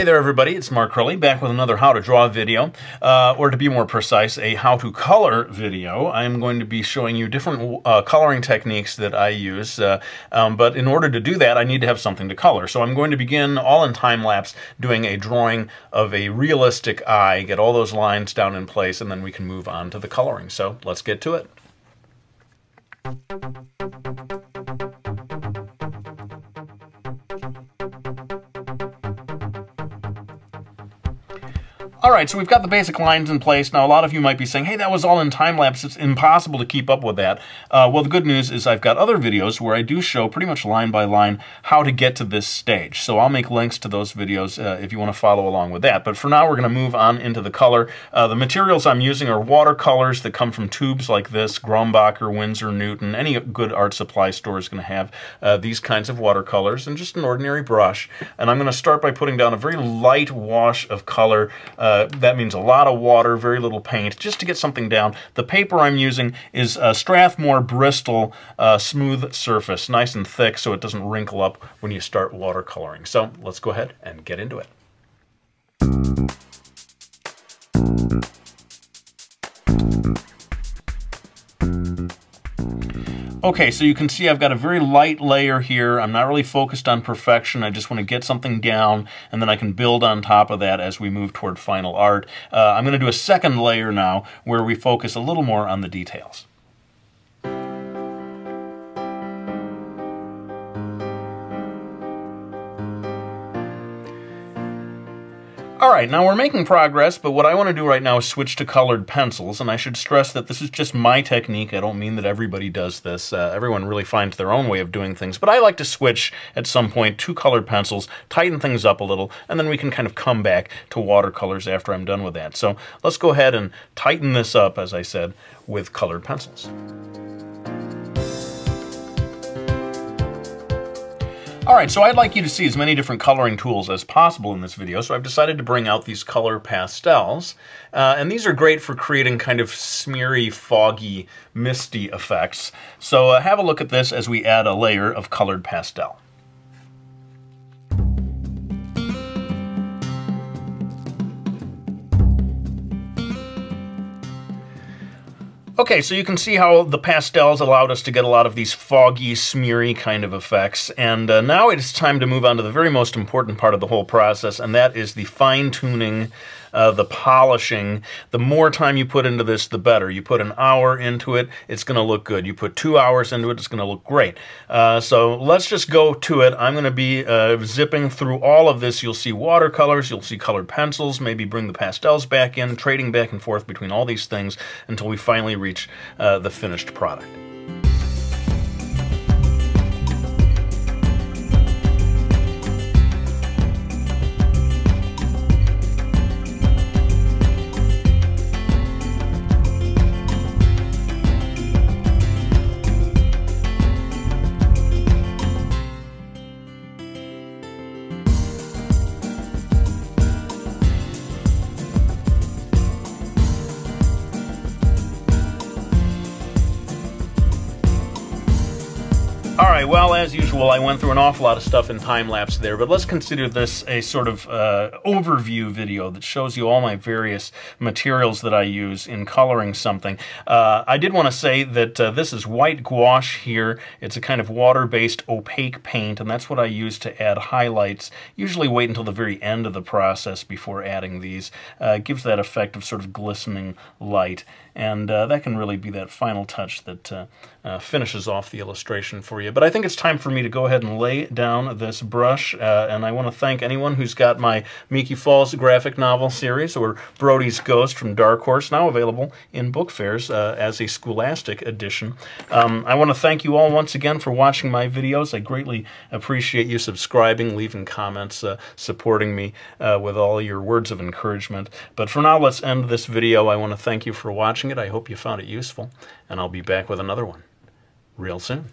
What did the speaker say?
there everybody, it's Mark Curley back with another how to draw video, or to be more precise, a how to color video. I'm going to be showing you different coloring techniques that I use, but in order to do that I need to have something to color. So I'm going to begin all in time-lapse doing a drawing of a realistic eye, get all those lines down in place, and then we can move on to the coloring. So let's get to it. Alright, so we've got the basic lines in place. Now a lot of you might be saying, hey, that was all in time-lapse, it's impossible to keep up with that. Well, the good news is I've got other videos where I do show pretty much line by line how to get to this stage. So I'll make links to those videos if you want to follow along with that. But for now we're going to move on into the color. The materials I'm using are watercolors that come from tubes like this, Grumbacher, Winsor, Newton. Any good art supply store is going to have these kinds of watercolors and just an ordinary brush. And I'm going to start by putting down a very light wash of color. That means a lot of water, very little paint, just to get something down. The paper I'm using is Strathmore Bristol smooth surface, nice and thick so it doesn't wrinkle up when you start watercoloring. So let's go ahead and get into it. Okay, so you can see I've got a very light layer here. I'm not really focused on perfection. I just want to get something down, and then I can build on top of that as we move toward final art. I'm going to do a second layer now where we focus a little more on the details. Alright, now we're making progress, but what I want to do right now is switch to colored pencils, and I should stress that this is just my technique. I don't mean that everybody does this. Everyone really finds their own way of doing things, but I like to switch at some point to colored pencils, tighten things up a little, and then we can kind of come back to watercolors after I'm done with that. So let's go ahead and tighten this up, as I said, with colored pencils. Alright, so I'd like you to see as many different coloring tools as possible in this video, so I've decided to bring out these color pastels. And these are great for creating kind of smeary, foggy, misty effects. So have a look at this as we add a layer of colored pastel. Okay, so you can see how the pastels allowed us to get a lot of these foggy, smeary kind of effects. And now it's time to move on to the very most important part of the whole process, and that is the fine-tuning, the polishing. The more time you put into this, the better. You put an hour into it, it's going to look good. You put 2 hours into it, it's going to look great. So let's just go to it. I'm going to be zipping through all of this. You'll see watercolors, you'll see colored pencils, maybe bring the pastels back in, trading back and forth between all these things until we finally reach the finished product. Alright, well, as usual, I went through an awful lot of stuff in time-lapse there, but let's consider this a sort of overview video that shows you all my various materials that I use in coloring something. I did want to say that this is white gouache here. It's a kind of water-based opaque paint, and that's what I use to add highlights. Usually wait until the very end of the process before adding these. It gives that effect of sort of glistening light, and that can really be that final touch that finishes off the illustration for you. But I think it's time for me to go ahead and lay down this brush, and I want to thank anyone who's got my Miki Falls graphic novel series, or Brody's Ghost from Dark Horse, now available in book fairs as a Scholastic edition. I want to thank you all once again for watching my videos. I greatly appreciate you subscribing, leaving comments, supporting me with all your words of encouragement. But for now, let's end this video. I want to thank you for watching it. I hope you found it useful, and I'll be back with another one real soon.